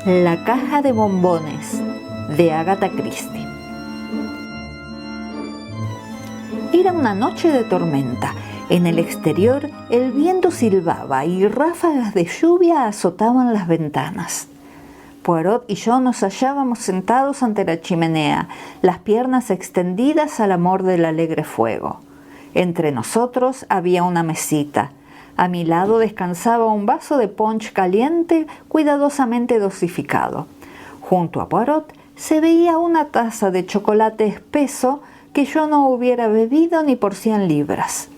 La caja de bombones, de Agatha Christie. Era una noche de tormenta. En el exterior el viento silbaba y ráfagas de lluvia azotaban las ventanas. Poirot y yo nos hallábamos sentados ante la chimenea, las piernas extendidas al amor del alegre fuego. Entre nosotros había una mesita. A mi lado descansaba un vaso de punch caliente cuidadosamente dosificado. Junto a Poirot se veía una taza de chocolate espeso que yo no hubiera bebido ni por 100 libras.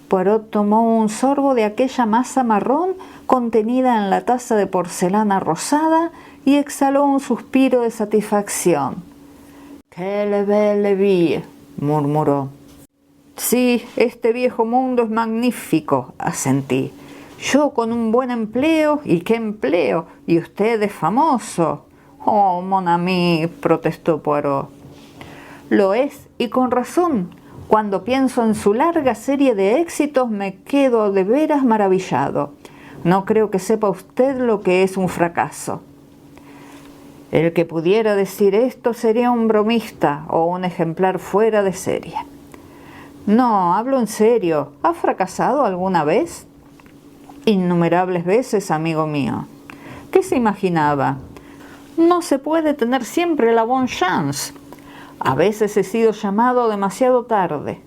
Poirot tomó un sorbo de aquella masa marrón contenida en la taza de porcelana rosada y exhaló un suspiro de satisfacción. «Quelle belle vie», murmuró. «Sí, este viejo mundo es magnífico», asentí. «Yo con un buen empleo, ¿y qué empleo? Y usted es famoso». «Oh, mon ami», protestó Poirot. «Lo es, y con razón. Cuando pienso en su larga serie de éxitos me quedo de veras maravillado. No creo que sepa usted lo que es un fracaso». El que pudiera decir esto sería un bromista o un ejemplar fuera de serie. No, hablo en serio. ¿Ha fracasado alguna vez? Innumerables veces, amigo mío. ¿Qué se imaginaba? No se puede tener siempre la bonne chance. A veces he sido llamado demasiado tarde.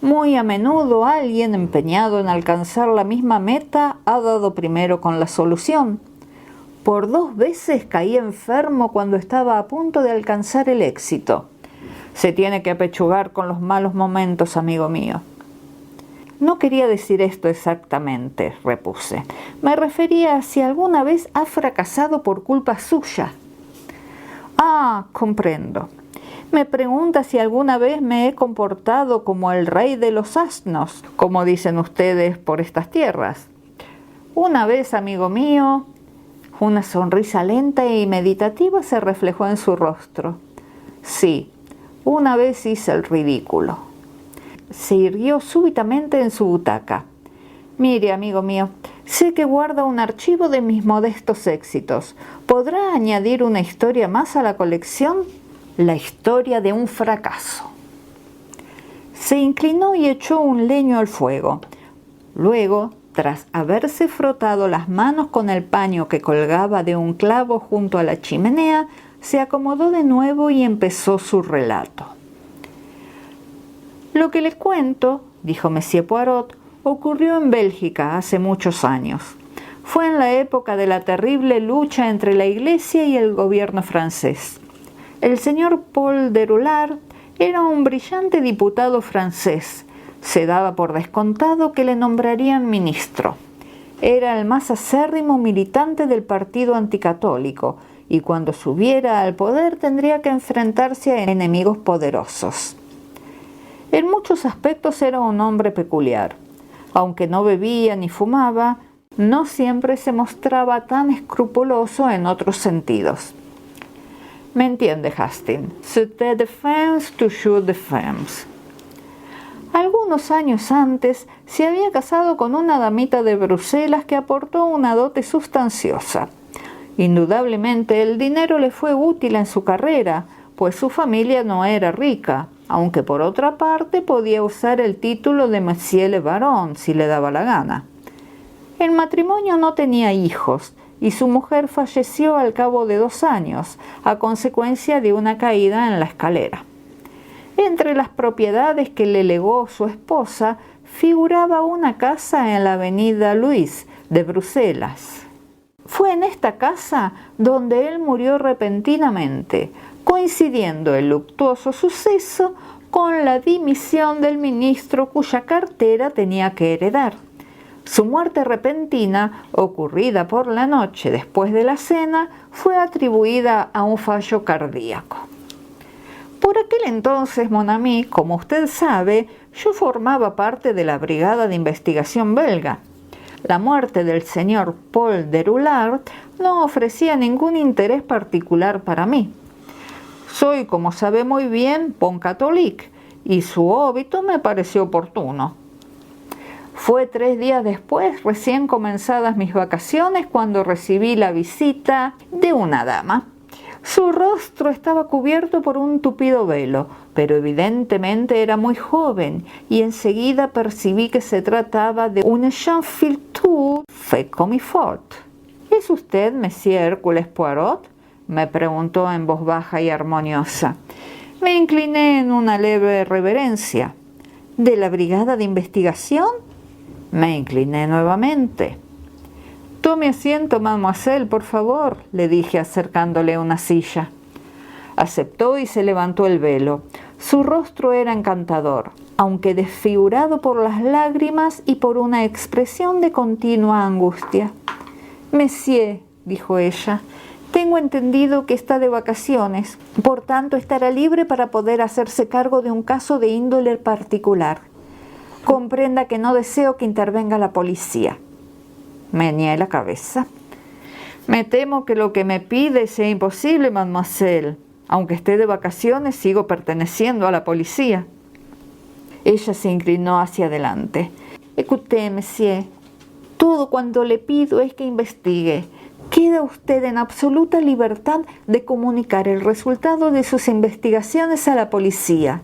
Muy a menudo alguien empeñado en alcanzar la misma meta ha dado primero con la solución. Por 2 veces caí enfermo cuando estaba a punto de alcanzar el éxito. Se tiene que apechugar con los malos momentos, amigo mío. No quería decir esto exactamente, repuse. Me refería a si alguna vez ha fracasado por culpa suya. Ah, comprendo. Me pregunta si alguna vez me he comportado como el rey de los asnos, como dicen ustedes por estas tierras. Una vez, amigo mío, una sonrisa lenta y meditativa se reflejó en su rostro. Sí, una vez hice el ridículo. Se irguió súbitamente en su butaca. Mire, amigo mío, sé que guarda un archivo de mis modestos éxitos. ¿Podrá añadir una historia más a la colección? La historia de un fracaso. Se inclinó y echó un leño al fuego. Luego, tras haberse frotado las manos con el paño que colgaba de un clavo junto a la chimenea, se acomodó de nuevo y empezó su relato. Lo que les cuento, dijo Monsieur Poirot, ocurrió en Bélgica hace muchos años. Fue en la época de la terrible lucha entre la Iglesia y el gobierno francés. El señor Paul Déroulard era un brillante diputado francés. Se daba por descontado que le nombrarían ministro. Era el más acérrimo militante del partido anticatólico y cuando subiera al poder tendría que enfrentarse a enemigos poderosos. En muchos aspectos era un hombre peculiar. Aunque no bebía ni fumaba, no siempre se mostraba tan escrupuloso en otros sentidos. ¿Me entiende, Hastings? C'était défense, toujours défense. Algunos años antes se había casado con una damita de Bruselas que aportó una dote sustanciosa. Indudablemente el dinero le fue útil en su carrera, pues su familia no era rica, aunque por otra parte podía usar el título de Monsieur le Baron si le daba la gana. El matrimonio no tenía hijos y su mujer falleció al cabo de 2 años, a consecuencia de una caída en la escalera. Entre las propiedades que le legó su esposa figuraba una casa en la avenida Louis de Bruselas. Fue en esta casa donde él murió repentinamente, coincidiendo el luctuoso suceso con la dimisión del ministro cuya cartera tenía que heredar. Su muerte repentina, ocurrida por la noche después de la cena, fue atribuida a un fallo cardíaco. Por aquel entonces, mon ami, como usted sabe, yo formaba parte de la Brigada de Investigación belga. La muerte del señor Paul Déroulard no ofrecía ningún interés particular para mí. Soy, como sabe muy bien, bon catholique, y su óbito me pareció oportuno. Fue 3 días después, recién comenzadas mis vacaciones, cuando recibí la visita de una dama. Su rostro estaba cubierto por un tupido velo, pero evidentemente era muy joven, y enseguida percibí que se trataba de una jeune fille fait comme il faut. ¿Es usted Monsieur Hércules Poirot?, me preguntó en voz baja y armoniosa. Me incliné en una leve reverencia. ¿De la brigada de investigación? Me incliné nuevamente. Tome asiento, mademoiselle, por favor, le dije acercándole una silla. Aceptó y se levantó el velo. Su rostro era encantador, aunque desfigurado por las lágrimas y por una expresión de continua angustia. Monsieur, dijo ella, tengo entendido que está de vacaciones, por tanto estará libre para poder hacerse cargo de un caso de índole particular. Comprenda que no deseo que intervenga la policía. Meneé la cabeza. Me temo que lo que me pide sea imposible, mademoiselle. Aunque esté de vacaciones, sigo perteneciendo a la policía. Ella se inclinó hacia adelante. Écoutez, monsieur, todo cuanto le pido es que investigue. Queda usted en absoluta libertad de comunicar el resultado de sus investigaciones a la policía.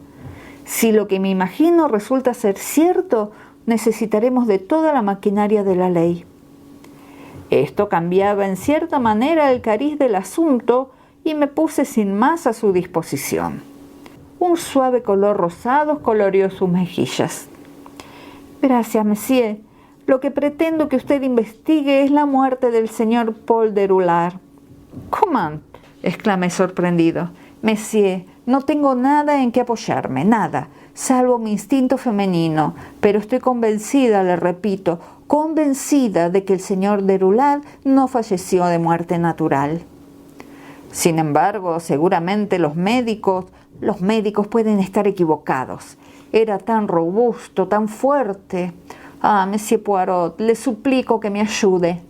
Si lo que me imagino resulta ser cierto, necesitaremos de toda la maquinaria de la ley. Esto cambiaba en cierta manera el cariz del asunto y me puse sin más a su disposición. Un suave color rosado coloreó sus mejillas. Gracias, monsieur. Lo que pretendo que usted investigue es la muerte del señor Paul Déroulard. ¿Cómo? Exclamé sorprendido. Monsieur, no tengo nada en que apoyarme, nada, salvo mi instinto femenino, pero estoy convencida, le repito, convencida de que el señor Déroulard no falleció de muerte natural. Sin embargo, seguramente los médicos pueden estar equivocados. Era tan robusto, tan fuerte. Ah, Monsieur Poirot, le suplico que me ayude.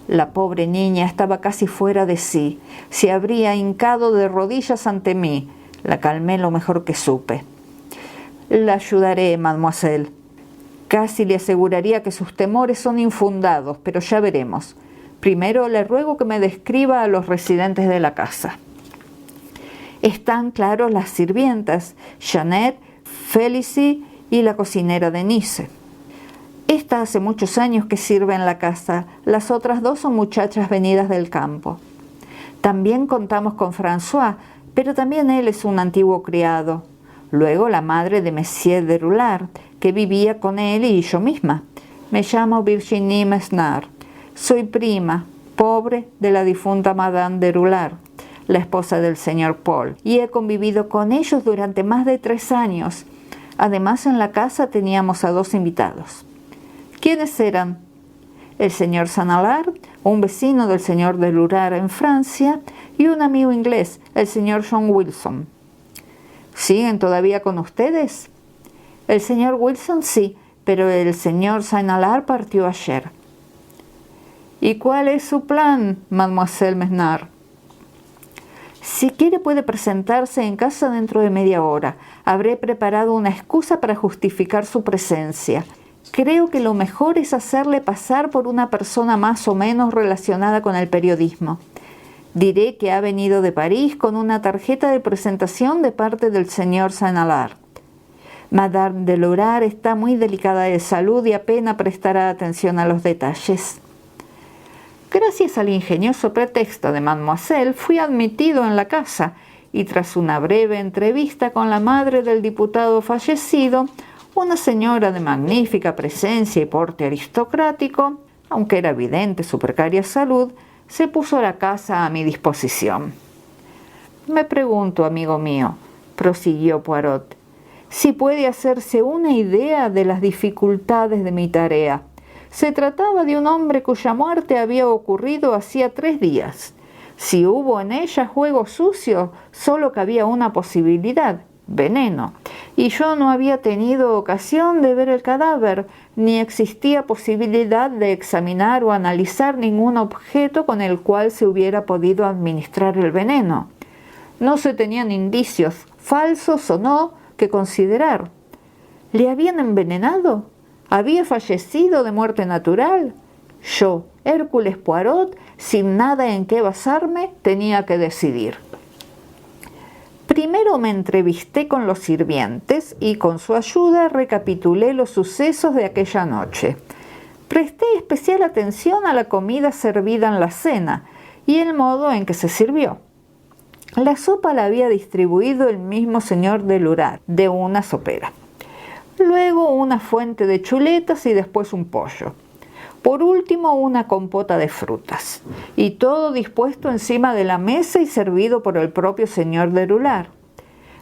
La pobre niña estaba casi fuera de sí. Se habría hincado de rodillas ante mí. La calmé lo mejor que supe. La ayudaré, mademoiselle. Casi le aseguraría que sus temores son infundados, pero ya veremos. Primero le ruego que me describa a los residentes de la casa. Están claros las sirvientas, Jeannette, Félicie y la cocinera Denise. Esta hace muchos años que sirve en la casa. Las otras 2 son muchachas venidas del campo. También contamos con François, pero también él es un antiguo criado. Luego la madre de Monsieur Déroulard, que vivía con él, y yo misma. Me llamo Virginie Mesnard. Soy prima, pobre, de la difunta Madame Déroulard, la esposa del señor Paul, y he convivido con ellos durante más de 3 años. Además, en la casa teníamos a 2 invitados. ¿Quiénes eran? El señor St-Alard, un vecino del señor Déroulard en Francia, y un amigo inglés, el señor John Wilson. ¿Siguen todavía con ustedes? El señor Wilson sí, pero el señor St-Alard partió ayer. ¿Y cuál es su plan, mademoiselle Mesnard? Si quiere puede presentarse en casa dentro de media hora. Habré preparado una excusa para justificar su presencia. Creo que lo mejor es hacerle pasar por una persona más o menos relacionada con el periodismo. Diré que ha venido de París con una tarjeta de presentación de parte del señor St-Alard. Madame Déroulard está muy delicada de salud y apenas prestará atención a los detalles. Gracias al ingenioso pretexto de mademoiselle, fui admitido en la casa y tras una breve entrevista con la madre del diputado fallecido, una señora de magnífica presencia y porte aristocrático, aunque era evidente su precaria salud, se puso la casa a mi disposición. Me pregunto, amigo mío, prosiguió Poirot, si puede hacerse una idea de las dificultades de mi tarea. Se trataba de un hombre cuya muerte había ocurrido hacía 3 días. Si hubo en ella juego sucio, solo cabía una posibilidad, veneno. Y yo no había tenido ocasión de ver el cadáver, ni existía posibilidad de examinar o analizar ningún objeto con el cual se hubiera podido administrar el veneno. No se tenían indicios, falsos o no, que considerar. ¿Le habían envenenado? ¿Había fallecido de muerte natural? Yo, Hércules Poirot, sin nada en qué basarme, tenía que decidir. Primero me entrevisté con los sirvientes y con su ayuda recapitulé los sucesos de aquella noche. Presté especial atención a la comida servida en la cena y el modo en que se sirvió. La sopa la había distribuido el mismo señor de Lurar, de una sopera. Luego una fuente de chuletas y después un pollo. Por último una compota de frutas. Y todo dispuesto encima de la mesa y servido por el propio señor de Lurar.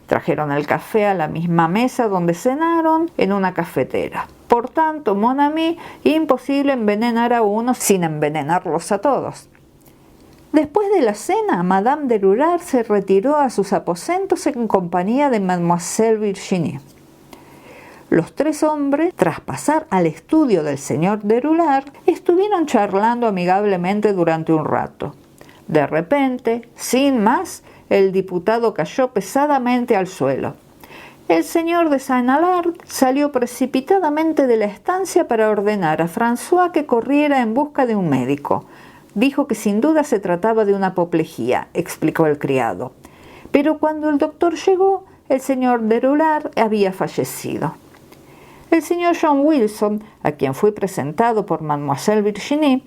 Trajeron el café a la misma mesa donde cenaron, en una cafetera. Por tanto, mon ami, imposible envenenar a uno sin envenenarlos a todos. Después de la cena, Madame de Lurar se retiró a sus aposentos en compañía de Mademoiselle Virginie. Los tres hombres, tras pasar al estudio del señor de Lurar, estuvieron charlando amigablemente durante un rato. De repente, sin más, el diputado cayó pesadamente al suelo. El señor de Saint-Alard salió precipitadamente de la estancia para ordenar a François que corriera en busca de un médico. Dijo que sin duda se trataba de una apoplejía, explicó el criado. Pero cuando el doctor llegó, el señor de Lurar había fallecido. El señor John Wilson, a quien fui presentado por Mademoiselle Virginie,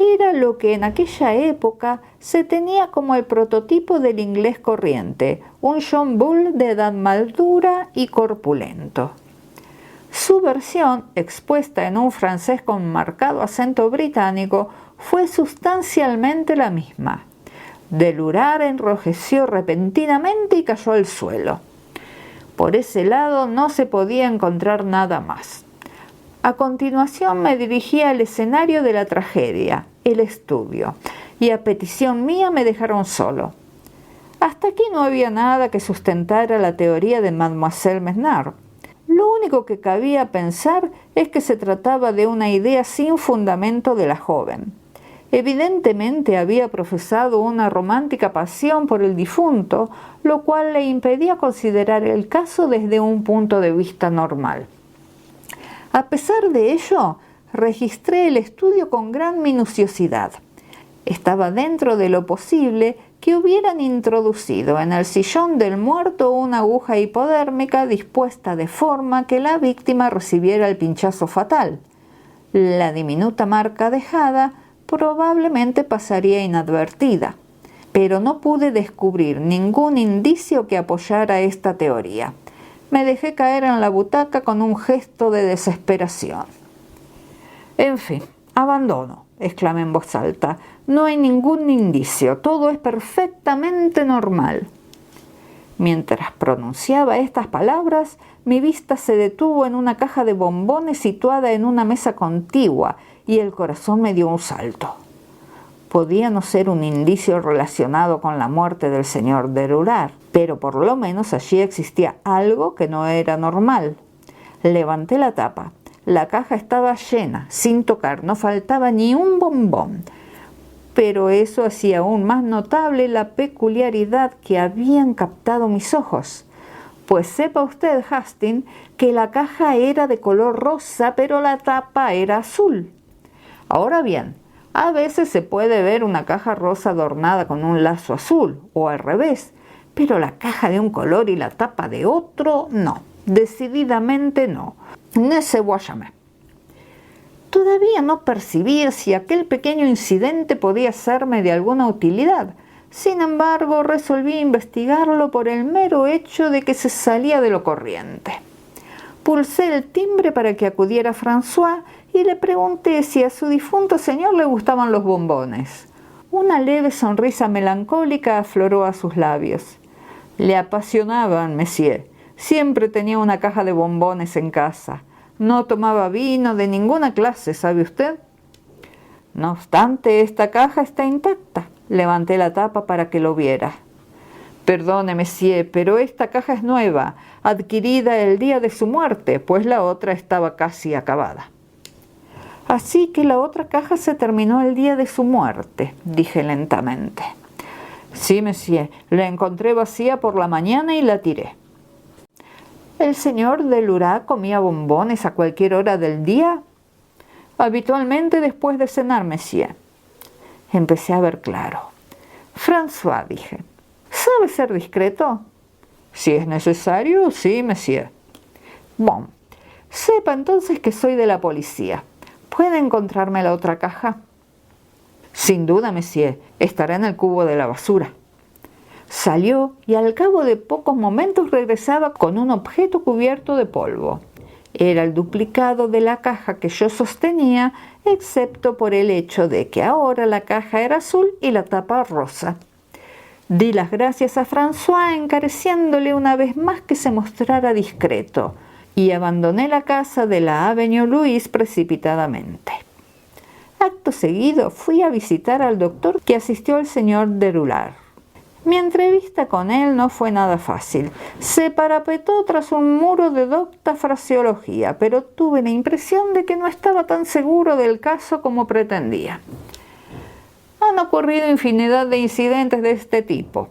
era lo que en aquella época se tenía como el prototipo del inglés corriente, un John Bull de edad madura y corpulento. Su versión, expuesta en un francés con marcado acento británico, fue sustancialmente la misma. De Lurar enrojeció repentinamente y cayó al suelo. Por ese lado no se podía encontrar nada más. A continuación me dirigí al escenario de la tragedia, el estudio, y a petición mía me dejaron solo. Hasta aquí no había nada que sustentara la teoría de Mademoiselle Mesnard. Lo único que cabía pensar es que se trataba de una idea sin fundamento de la joven. Evidentemente había profesado una romántica pasión por el difunto, lo cual le impedía considerar el caso desde un punto de vista normal. A pesar de ello, registré el estudio con gran minuciosidad. Estaba dentro de lo posible que hubieran introducido en el sillón del muerto una aguja hipodérmica dispuesta de forma que la víctima recibiera el pinchazo fatal. La diminuta marca dejada probablemente pasaría inadvertida, pero no pude descubrir ningún indicio que apoyara esta teoría. Me dejé caer en la butaca con un gesto de desesperación. En fin, abandono, exclamé en voz alta. No hay ningún indicio, todo es perfectamente normal. Mientras pronunciaba estas palabras, mi vista se detuvo en una caja de bombones situada en una mesa contigua y el corazón me dio un salto. Podía no ser un indicio relacionado con la muerte del señor de Lurar, pero por lo menos allí existía algo que no era normal. Levanté la tapa. La caja estaba llena, sin tocar, no faltaba ni un bombón. Pero eso hacía aún más notable la peculiaridad que habían captado mis ojos. Pues sepa usted, Hastings, que la caja era de color rosa, pero la tapa era azul. Ahora bien, a veces se puede ver una caja rosa adornada con un lazo azul, o al revés, pero la caja de un color y la tapa de otro, no, decididamente no. Ne se voit jamais. Todavía no percibí si aquel pequeño incidente podía serme de alguna utilidad. Sin embargo, resolví investigarlo por el mero hecho de que se salía de lo corriente. Pulsé el timbre para que acudiera François y le pregunté si a su difunto señor le gustaban los bombones. Una leve sonrisa melancólica afloró a sus labios. Le apasionaban, monsieur. Siempre tenía una caja de bombones en casa. No tomaba vino de ninguna clase, ¿sabe usted? No obstante, esta caja está intacta. Levanté la tapa para que lo viera. Perdone, monsieur, pero esta caja es nueva, adquirida el día de su muerte, pues la otra estaba casi acabada. Así que la otra caja se terminó el día de su muerte, dije lentamente. Sí, monsieur, la encontré vacía por la mañana y la tiré. ¿El señor de Lurá comía bombones a cualquier hora del día? Habitualmente después de cenar, monsieur. Empecé a ver claro. François, dije, ¿sabe ser discreto? Si es necesario, sí, monsieur. Bon, sepa entonces que soy de la policía. ¿Puede encontrarme la otra caja? Sin duda, monsieur. Estará en el cubo de la basura. Salió y al cabo de pocos momentos regresaba con un objeto cubierto de polvo. Era el duplicado de la caja que yo sostenía, excepto por el hecho de que ahora la caja era azul y la tapa rosa. Di las gracias a François, encareciéndole una vez más que se mostrara discreto, y abandoné la casa de la Avenue Louis precipitadamente. Acto seguido fui a visitar al doctor que asistió al señor Derular. Mi entrevista con él no fue nada fácil. Se parapetó tras un muro de docta fraseología, pero tuve la impresión de que no estaba tan seguro del caso como pretendía. Han ocurrido infinidad de incidentes de este tipo,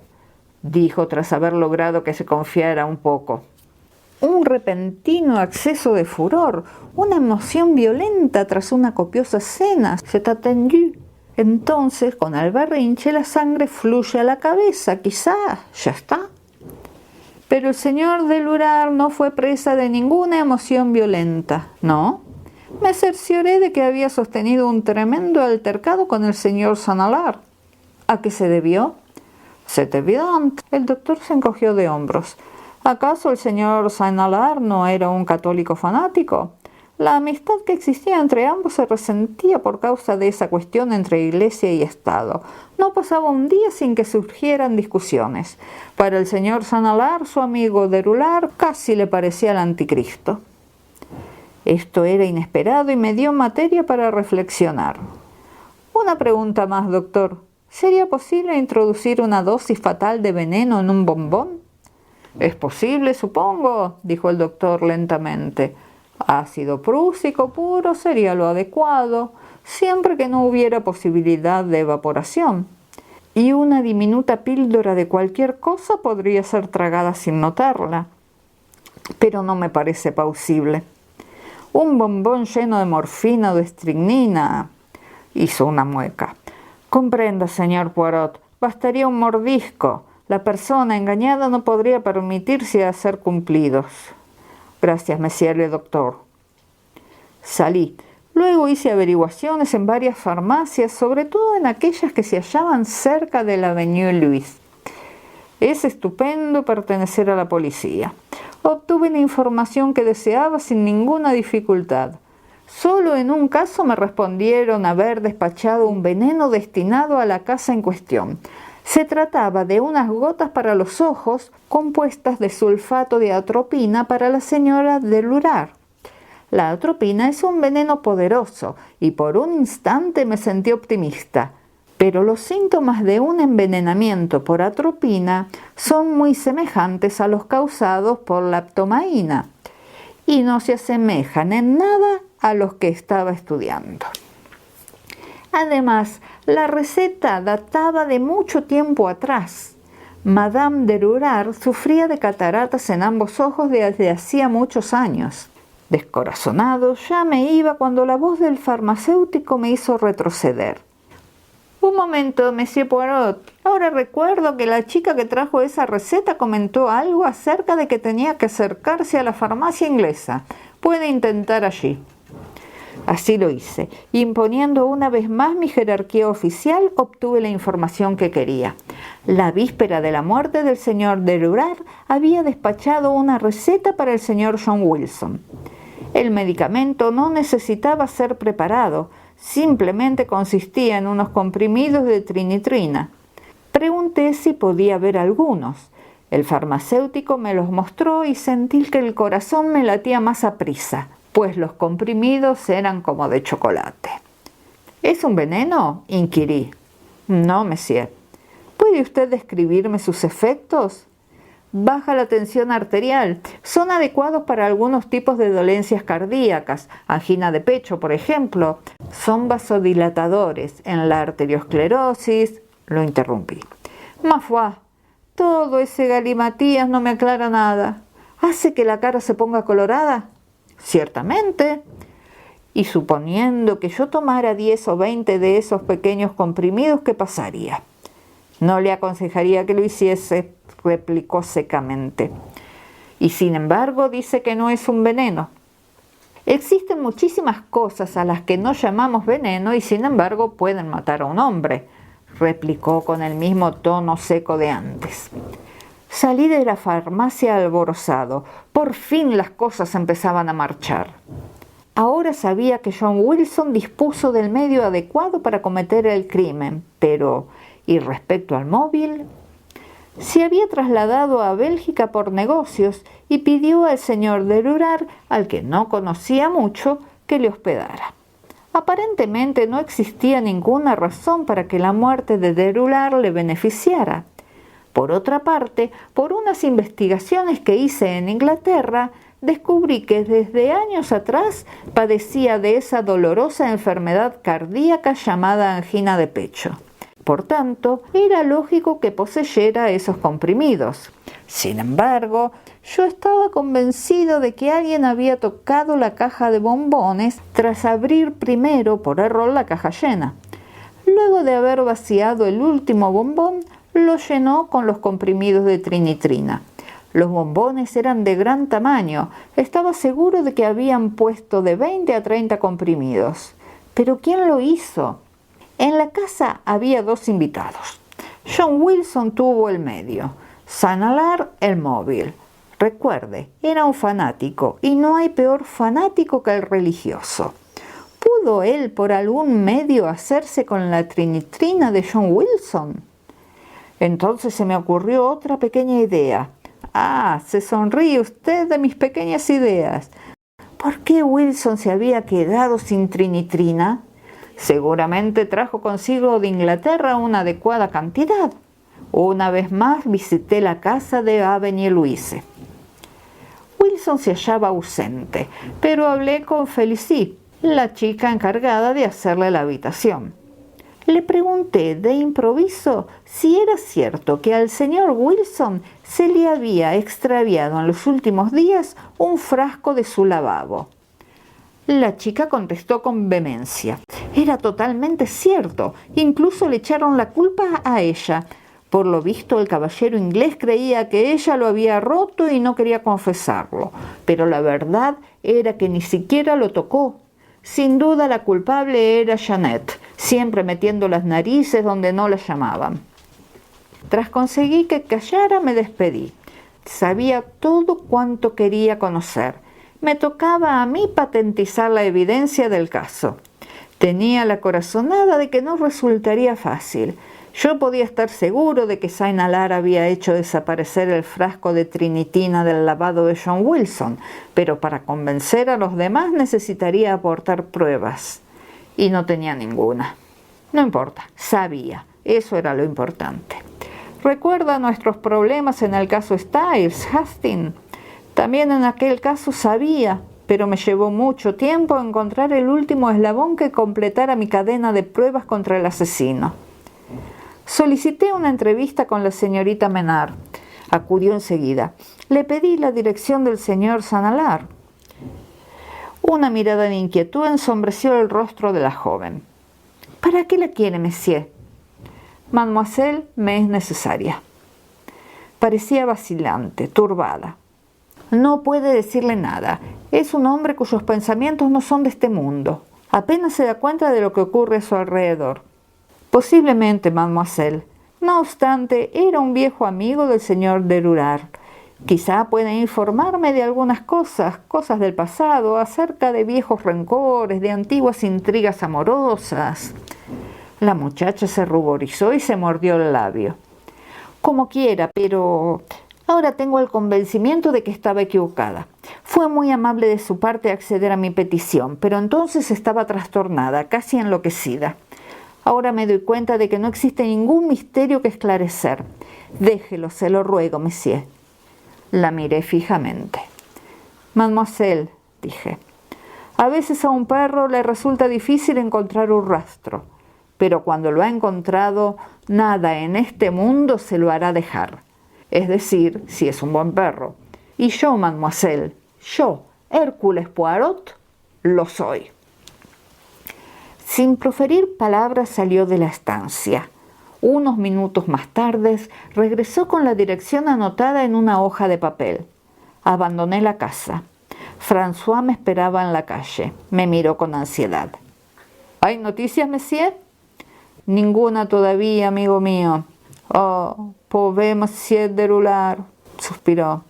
dijo tras haber logrado que se confiara un poco. Un repentino acceso de furor, una emoción violenta tras una copiosa cena, c'est attendu. Entonces, con el berrinche, la sangre fluye a la cabeza, quizá, ya está. Pero el señor de Lurar no fue presa de ninguna emoción violenta, ¿no? Me cercioré de que había sostenido un tremendo altercado con el señor Sanalar. ¿A qué se debió? C'est évident. El doctor se encogió de hombros. ¿Acaso el señor Sanalar no era un católico fanático? La amistad que existía entre ambos se resentía por causa de esa cuestión entre Iglesia y Estado. No pasaba un día sin que surgieran discusiones. Para el señor Sanalar, su amigo Derular casi le parecía el anticristo. Esto era inesperado y me dio materia para reflexionar. Una pregunta más, doctor. ¿Sería posible introducir una dosis fatal de veneno en un bombón? Es posible, supongo, dijo el doctor lentamente. Ácido prúsico puro sería lo adecuado, siempre que no hubiera posibilidad de evaporación. Y una diminuta píldora de cualquier cosa podría ser tragada sin notarla. Pero no me parece plausible. Un bombón lleno de morfina o de estricnina. Hizo una mueca. Comprenda, señor Poirot, bastaría un mordisco. La persona engañada no podría permitirse hacer cumplidos. Gracias, monsieur le doctor. Salí. Luego hice averiguaciones en varias farmacias, sobre todo en aquellas que se hallaban cerca de la Avenue Louis. Es estupendo pertenecer a la policía. Obtuve la información que deseaba sin ninguna dificultad. Solo en un caso me respondieron haber despachado un veneno destinado a la casa en cuestión. Se trataba de unas gotas para los ojos compuestas de sulfato de atropina para la señora de Lurar. La atropina es un veneno poderoso y por un instante me sentí optimista. Pero los síntomas de un envenenamiento por atropina son muy semejantes a los causados por la aptomaína y no se asemejan en nada a los que estaba estudiando. Además, la receta databa de mucho tiempo atrás. Madame de Lurar sufría de cataratas en ambos ojos desde hacía muchos años. Descorazonado, ya me iba cuando la voz del farmacéutico me hizo retroceder. Un momento, monsieur Poirot. Ahora recuerdo que la chica que trajo esa receta comentó algo acerca de que tenía que acercarse a la farmacia inglesa. Puede intentar allí. Así lo hice. Imponiendo una vez más mi jerarquía oficial, obtuve la información que quería. La víspera de la muerte del señor de Lurar había despachado una receta para el señor John Wilson. El medicamento no necesitaba ser preparado, simplemente consistía en unos comprimidos de trinitrina. Pregunté si podía haber algunos. El farmacéutico me los mostró y sentí que el corazón me latía más aprisa, pues los comprimidos eran como de chocolate. ¿Es un veneno?, inquirí. No, monsieur. ¿Puede usted describirme sus efectos? Baja la tensión arterial. Son adecuados para algunos tipos de dolencias cardíacas, angina de pecho, por ejemplo. Son vasodilatadores en la arteriosclerosis. Lo interrumpí. Ma foi, todo ese galimatías no me aclara nada. ¿Hace que la cara se ponga colorada? Ciertamente. Y suponiendo que yo tomara 10 o 20 de esos pequeños comprimidos, ¿qué pasaría? No le aconsejaría que lo hiciese, replicó secamente. Y sin embargo dice que no es un veneno. Existen muchísimas cosas a las que no llamamos veneno y sin embargo pueden matar a un hombre, replicó con el mismo tono seco de antes. Salí de la farmacia alborozado. Por fin las cosas empezaban a marchar. Ahora sabía que John Wilson dispuso del medio adecuado para cometer el crimen, pero ¿y respecto al móvil? Se había trasladado a Bélgica por negocios y pidió al señor de Rurar, al que no conocía mucho, que le hospedara. Aparentemente no existía ninguna razón para que la muerte de Rurar le beneficiara. Por otra parte, por unas investigaciones que hice en Inglaterra, descubrí que desde años atrás padecía de esa dolorosa enfermedad cardíaca llamada angina de pecho. Por tanto, era lógico que poseyera esos comprimidos. Sin embargo, yo estaba convencido de que alguien había tocado la caja de bombones tras abrir primero por error la caja llena. Luego de haber vaciado el último bombón, lo llenó con los comprimidos de trinitrina. Los bombones eran de gran tamaño. Estaba seguro de que habían puesto de 20 a 30 comprimidos. ¿Pero quién lo hizo? En la casa había 2 invitados. John Wilson tuvo el medio, Sanalar el móvil. Recuerde, era un fanático, y no hay peor fanático que el religioso. ¿Pudo él por algún medio hacerse con la trinitrina de John Wilson? Entonces se me ocurrió otra pequeña idea. Ah, se sonríe usted de mis pequeñas ideas. ¿Por qué Wilson se había quedado sin trinitrina? Seguramente trajo consigo de Inglaterra una adecuada cantidad. Una vez más visité la casa de Avenue Louise. Wilson se hallaba ausente, pero hablé con Felicie, la chica encargada de hacerle la habitación. Le pregunté de improviso si era cierto que al señor Wilson se le había extraviado en los últimos días un frasco de su lavabo. La chica contestó con vehemencia. Era totalmente cierto. Incluso le echaron la culpa a ella. Por lo visto, el caballero inglés creía que ella lo había roto y no quería confesarlo. Pero la verdad era que ni siquiera lo tocó. Sin duda la culpable era Janet, siempre metiendo las narices donde no la llamaban. Tras conseguir que callara, me despedí. Sabía todo cuanto quería conocer. Me tocaba a mí patentizar la evidencia del caso. Tenía la corazonada de que no resultaría fácil. Yo podía estar seguro de que Sanalar había hecho desaparecer el frasco de trinitina del lavado de John Wilson, pero para convencer a los demás necesitaría aportar pruebas. Y no tenía ninguna. No importa, sabía. Eso era lo importante. ¿Recuerda nuestros problemas en el caso Styles, Hastings? También en aquel caso sabía, pero me llevó mucho tiempo encontrar el último eslabón que completara mi cadena de pruebas contra el asesino. Solicité una entrevista con la señorita Menard. Acudió enseguida. Le pedí la dirección del señor Sanalar. Una mirada de inquietud ensombreció el rostro de la joven. ¿Para qué la quiere, monsieur? Mademoiselle me es necesaria. Parecía vacilante, turbada. No puede decirle nada. Es un hombre cuyos pensamientos no son de este mundo. Apenas se da cuenta de lo que ocurre a su alrededor. Posiblemente, mademoiselle. No obstante, era un viejo amigo del señor de Rurar. Quizá pueda informarme de algunas cosas del pasado, acerca de viejos rencores, de antiguas intrigas amorosas. La muchacha se ruborizó y se mordió el labio. Como quiera, pero ahora tengo el convencimiento de que estaba equivocada. Fue muy amable de su parte acceder a mi petición, pero entonces estaba trastornada, casi enloquecida. Ahora me doy cuenta de que no existe ningún misterio que esclarecer. Déjelo, se lo ruego, monsieur. La miré fijamente. Mademoiselle, dije, a veces a un perro le resulta difícil encontrar un rastro, pero cuando lo ha encontrado, nada en este mundo se lo hará dejar. Es decir, si es un buen perro. Y yo, mademoiselle, yo, Hércules Poirot, lo soy. Sin proferir palabras salió de la estancia. Unos minutos más tarde regresó con la dirección anotada en una hoja de papel. Abandoné la casa. François me esperaba en la calle. Me miró con ansiedad. ¿Hay noticias, monsieur? Ninguna todavía, amigo mío. Oh, pauvre monsieur Deroulard, suspiró.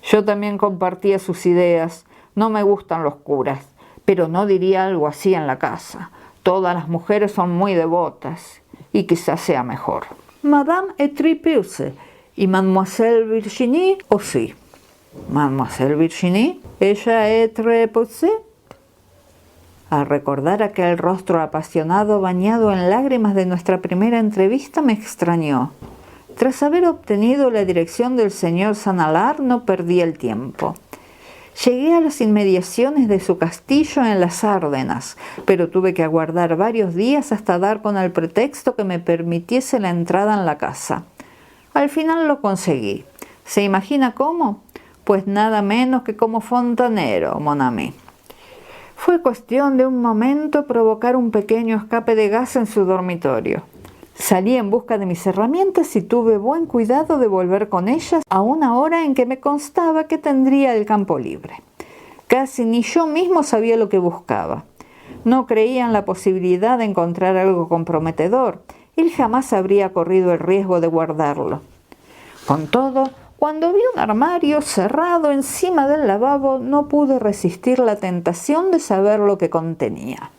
Yo también compartía sus ideas. No me gustan los curas, pero no diría algo así en la casa. Todas las mujeres son muy devotas, y quizás sea mejor. Madame est très pieuse, y Mademoiselle Virginie aussi. Mademoiselle Virginie, ella est très pieuse. Al recordar aquel rostro apasionado bañado en lágrimas de nuestra primera entrevista, me extrañó. Tras haber obtenido la dirección del señor St-Alard, no perdí el tiempo. Llegué a las inmediaciones de su castillo en las Ardenas, pero tuve que aguardar varios días hasta dar con el pretexto que me permitiese la entrada en la casa. Al final lo conseguí. ¿Se imagina cómo? Pues nada menos que como fontanero, mon ami. Fue cuestión de un momento provocar un pequeño escape de gas en su dormitorio. Salí en busca de mis herramientas y tuve buen cuidado de volver con ellas a una hora en que me constaba que tendría el campo libre. Casi ni yo mismo sabía lo que buscaba. No creía en la posibilidad de encontrar algo comprometedor. Él jamás habría corrido el riesgo de guardarlo. Con todo, cuando vi un armario cerrado encima del lavabo, no pude resistir la tentación de saber lo que contenía.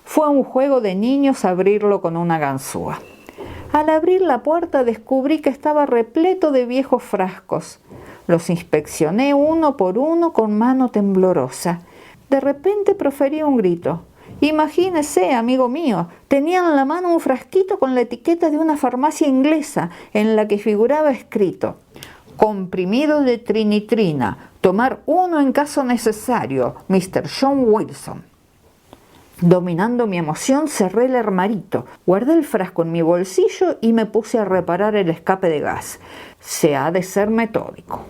Fue un juego de niños abrirlo con una ganzúa. Al abrir la puerta descubrí que estaba repleto de viejos frascos. Los inspeccioné uno por uno con mano temblorosa. De repente proferí un grito. Imagínese, amigo mío, tenía en la mano un frasquito con la etiqueta de una farmacia inglesa en la que figuraba escrito: comprimido de trinitrina, tomar uno en caso necesario, Mr. John Wilson. Dominando mi emoción, cerré el armarito, guardé el frasco en mi bolsillo y me puse a reparar el escape de gas. Se ha de ser metódico.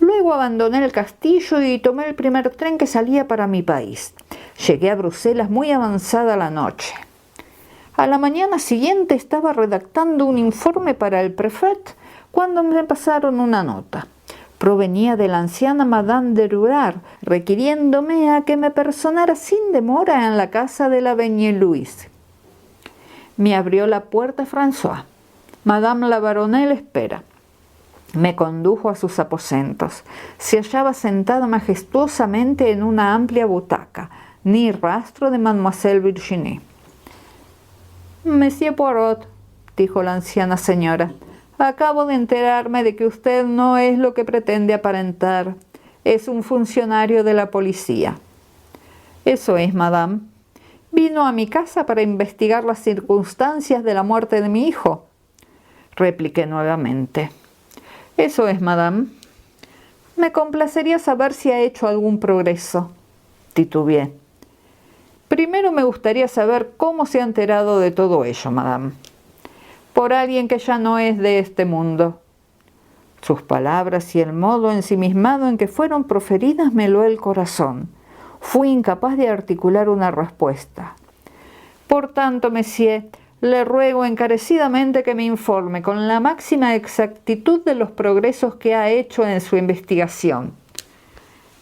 Luego abandoné el castillo y tomé el primer tren que salía para mi país. Llegué a Bruselas muy avanzada la noche. A la mañana siguiente estaba redactando un informe para el prefet cuando me pasaron una nota. Provenía de la anciana Madame Deroulard, requiriéndome a que me personara sin demora en la casa de la Avenue Louise. Me abrió la puerta François. Madame la baronelle espera. Me condujo a sus aposentos. Se hallaba sentada majestuosamente en una amplia butaca, ni rastro de Mademoiselle Virginie. Monsieur Poirot, dijo la anciana señora, acabo de enterarme de que usted no es lo que pretende aparentar. Es un funcionario de la policía. Eso es, madame. Vino a mi casa para investigar las circunstancias de la muerte de mi hijo. Repliqué nuevamente. Eso es, madame. Me complacería saber si ha hecho algún progreso. Titubeé. Primero me gustaría saber cómo se ha enterado de todo ello, madame. Por alguien que ya no es de este mundo. Sus palabras y el modo ensimismado en que fueron proferidas me heló el corazón. Fui incapaz de articular una respuesta. Por tanto, monsieur, le ruego encarecidamente que me informe con la máxima exactitud de los progresos que ha hecho en su investigación.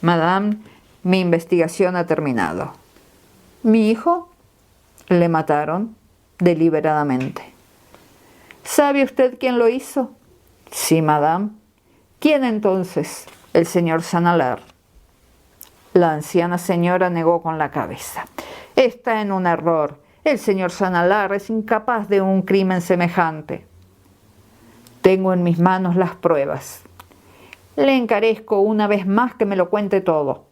Madame, mi investigación ha terminado. ¿Mi hijo? Le mataron deliberadamente. ¿Sabe usted quién lo hizo? Sí, madame. ¿Quién entonces? El señor St-Alard. La anciana señora negó con la cabeza. Está en un error. El señor St-Alard es incapaz de un crimen semejante. Tengo en mis manos las pruebas. Le encarezco una vez más que me lo cuente todo.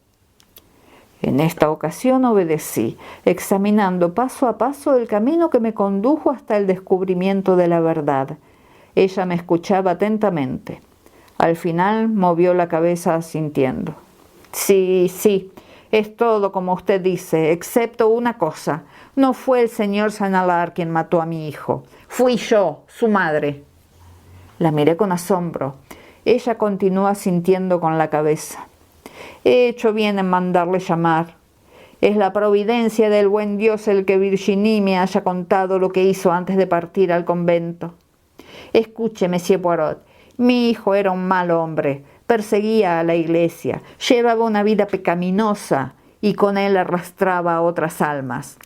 En esta ocasión obedecí, examinando paso a paso el camino que me condujo hasta el descubrimiento de la verdad. Ella me escuchaba atentamente. Al final movió la cabeza asintiendo. Sí, es todo como usted dice, excepto una cosa. No fue el señor St-Alard quien mató a mi hijo. Fui yo, su madre. La miré con asombro. Ella continúa sintiendo con la cabeza. He hecho bien en mandarle llamar. Es la providencia del buen Dios el que Virginie me haya contado lo que hizo antes de partir al convento. Escuche, Monsieur Poirot, mi hijo era un mal hombre, perseguía a la iglesia, llevaba una vida pecaminosa y con él arrastraba a otras almas.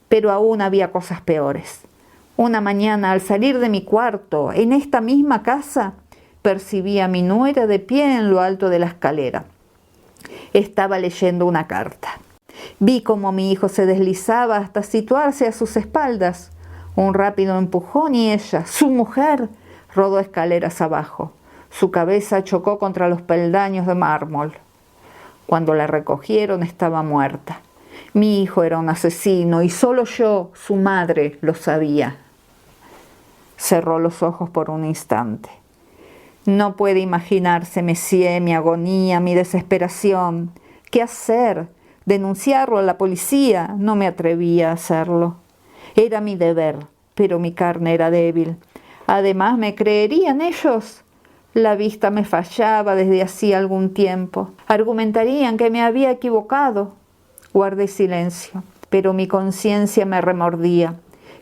Pero aún había cosas peores. Una mañana, al salir de mi cuarto, en esta misma casa, percibí a mi nuera de pie en lo alto de la escalera. Estaba leyendo una carta. Vi cómo mi hijo se deslizaba hasta situarse a sus espaldas. Un rápido empujón y ella, su mujer, rodó escaleras abajo. Su cabeza chocó contra los peldaños de mármol. Cuando la recogieron estaba muerta. Mi hijo era un asesino y solo yo, su madre, lo sabía. Cerró los ojos por un instante. No puede imaginarse, Monsieur, mi agonía, mi desesperación. ¿Qué hacer? ¿Denunciarlo a la policía? No me atrevía a hacerlo. Era mi deber, pero mi carne era débil. Además, ¿me creerían ellos? La vista me fallaba desde hacía algún tiempo. Argumentarían que me había equivocado. Guardé silencio, pero mi conciencia me remordía.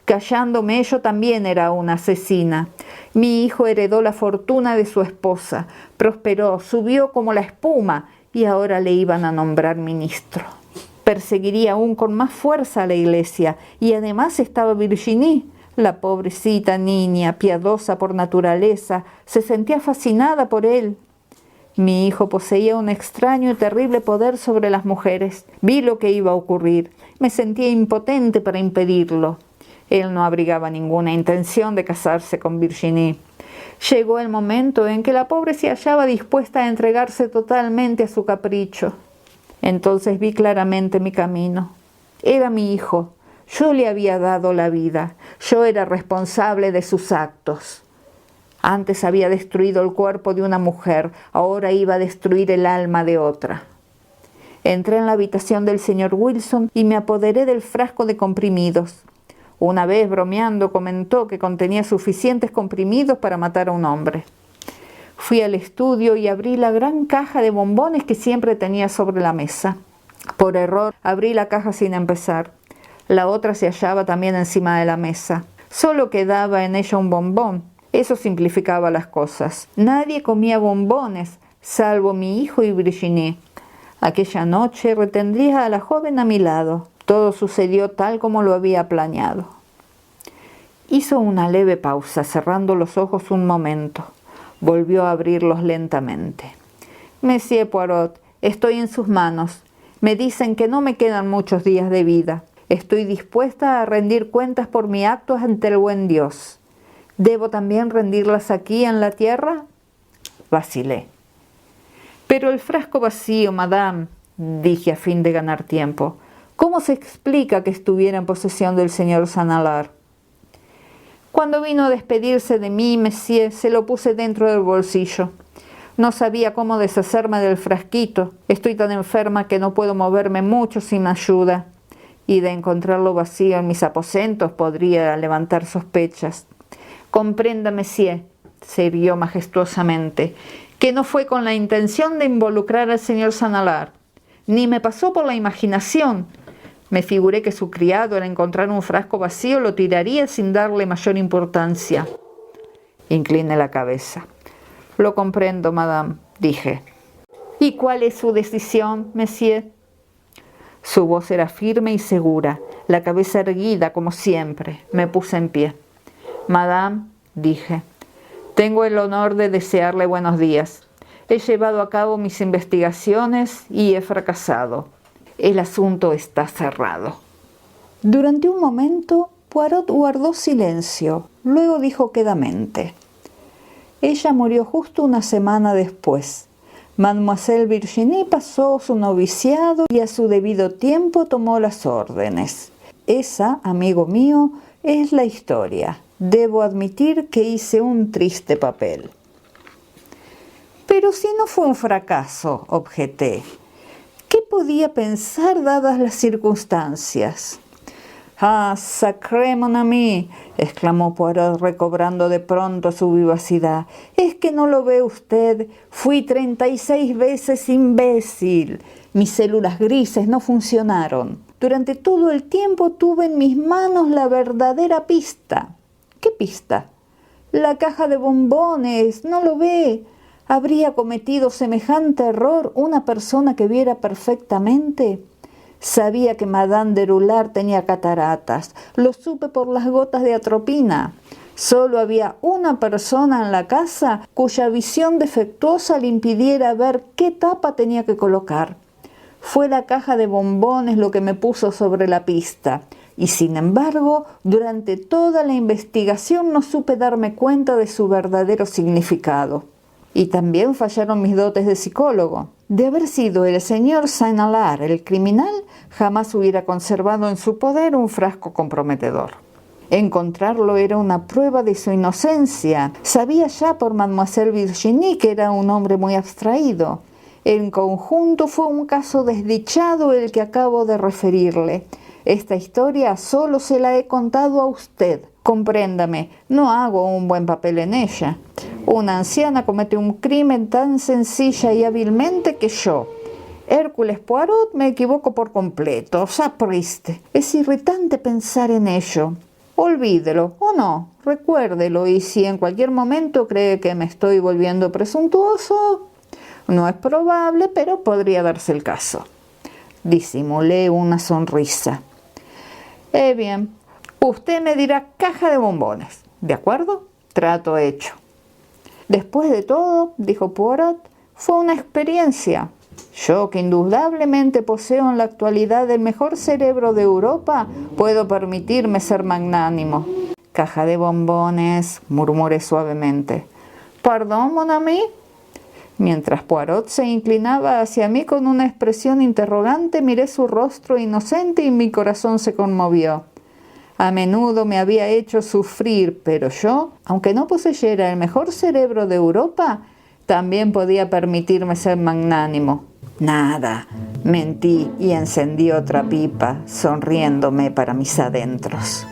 Callándome, yo también era una asesina. Mi hijo heredó la fortuna de su esposa, prosperó, subió como la espuma y ahora le iban a nombrar ministro. Perseguiría aún con más fuerza a la iglesia y además estaba Virginie. La pobrecita niña, piadosa por naturaleza, se sentía fascinada por él. Mi hijo poseía un extraño y terrible poder sobre las mujeres. Vi lo que iba a ocurrir. Me sentía impotente para impedirlo. Él no abrigaba ninguna intención de casarse con Virginie. Llegó el momento en que la pobre se hallaba dispuesta a entregarse totalmente a su capricho. Entonces vi claramente mi camino. Era mi hijo. Yo le había dado la vida. Yo era responsable de sus actos. Antes había destruido el cuerpo de una mujer, ahora iba a destruir el alma de otra. Entré en la habitación del señor Wilson y me apoderé del frasco de comprimidos. Una vez, bromeando, comentó que contenía suficientes comprimidos para matar a un hombre. Fui al estudio y abrí la gran caja de bombones que siempre tenía sobre la mesa. Por error, abrí la caja sin empezar. La otra se hallaba también encima de la mesa. Solo quedaba en ella un bombón. Eso simplificaba las cosas. Nadie comía bombones, salvo mi hijo y Virginie. Aquella noche retendría a la joven a mi lado. Todo sucedió tal como lo había planeado. Hizo una leve pausa, cerrando los ojos un momento. Volvió a abrirlos lentamente. Monsieur Poirot, estoy en sus manos. Me dicen que no me quedan muchos días de vida. Estoy dispuesta a rendir cuentas por mis actos ante el buen Dios. ¿Debo también rendirlas aquí en la tierra? Vacilé. Pero el frasco vacío, madame, dije a fin de ganar tiempo. ¿Cómo se explica que estuviera en posesión del señor St-Alar? Cuando vino a despedirse de mí, Monsieur, se lo puse dentro del bolsillo. No sabía cómo deshacerme del frasquito. Estoy tan enferma que no puedo moverme mucho sin ayuda. Y de encontrarlo vacío en mis aposentos podría levantar sospechas. Comprenda, Monsieur, se irguió majestuosamente, que no fue con la intención de involucrar al señor St-Alar. Ni me pasó por la imaginación. Me figuré que su criado, al encontrar un frasco vacío, lo tiraría sin darle mayor importancia. Incliné la cabeza. Lo comprendo, madame, dije. ¿Y cuál es su decisión, Monsieur? Su voz era firme y segura, la cabeza erguida como siempre. Me puse en pie. Madame, dije, tengo el honor de desearle buenos días. He llevado a cabo mis investigaciones y he fracasado. El asunto está cerrado. Durante un momento, Poirot guardó silencio. Luego dijo quedamente: ella murió justo una semana después. Mademoiselle Virginie pasó su noviciado y a su debido tiempo tomó las órdenes. Esa, amigo mío, es la historia. Debo admitir que hice un triste papel. Pero si no fue un fracaso, objeté. ¿Qué podía pensar dadas las circunstancias? «Ah, sacré mon ami», exclamó Poirot recobrando de pronto su vivacidad. «¿Es que no lo ve usted? Fui 36 veces imbécil. Mis células grises no funcionaron. Durante todo el tiempo tuve en mis manos la verdadera pista». «¿Qué pista?» «La caja de bombones, ¿no lo ve? ¿Habría cometido semejante error una persona que viera perfectamente? Sabía que Madame de Rulard tenía cataratas. Lo supe por las gotas de atropina. Solo había una persona en la casa cuya visión defectuosa le impidiera ver qué tapa tenía que colocar. Fue la caja de bombones lo que me puso sobre la pista. Y sin embargo, durante toda la investigación no supe darme cuenta de su verdadero significado. Y también fallaron mis dotes de psicólogo. De haber sido el señor Saint-Alard el criminal, jamás hubiera conservado en su poder un frasco comprometedor. Encontrarlo era una prueba de su inocencia. Sabía ya por Mademoiselle Virginie que era un hombre muy abstraído. En conjunto fue un caso desdichado el que acabo de referirle. Esta historia solo se la he contado a usted. Compréndame, no hago un buen papel en ella. Una anciana comete un crimen tan sencilla y hábilmente que yo, Hércules Poirot, me equivoco por completo. Sapriste. Es irritante pensar en ello. Olvídelo, o no, recuérdelo, y si en cualquier momento cree que me estoy volviendo presuntuoso, no es probable, pero podría darse el caso. Disimulé una sonrisa. Bien, usted me dirá caja de bombones, ¿de acuerdo? Trato hecho. Después de todo, dijo Poirot, fue una experiencia. Yo, que indudablemente poseo en la actualidad el mejor cerebro de Europa, puedo permitirme ser magnánimo. Caja de bombones, murmuré suavemente. ¿Pardon, mon ami? Mientras Poirot se inclinaba hacia mí con una expresión interrogante, miré su rostro inocente y mi corazón se conmovió. A menudo me había hecho sufrir, pero yo, aunque no poseyera el mejor cerebro de Europa, también podía permitirme ser magnánimo. Nada, mentí y encendí otra pipa, sonriéndome para mis adentros.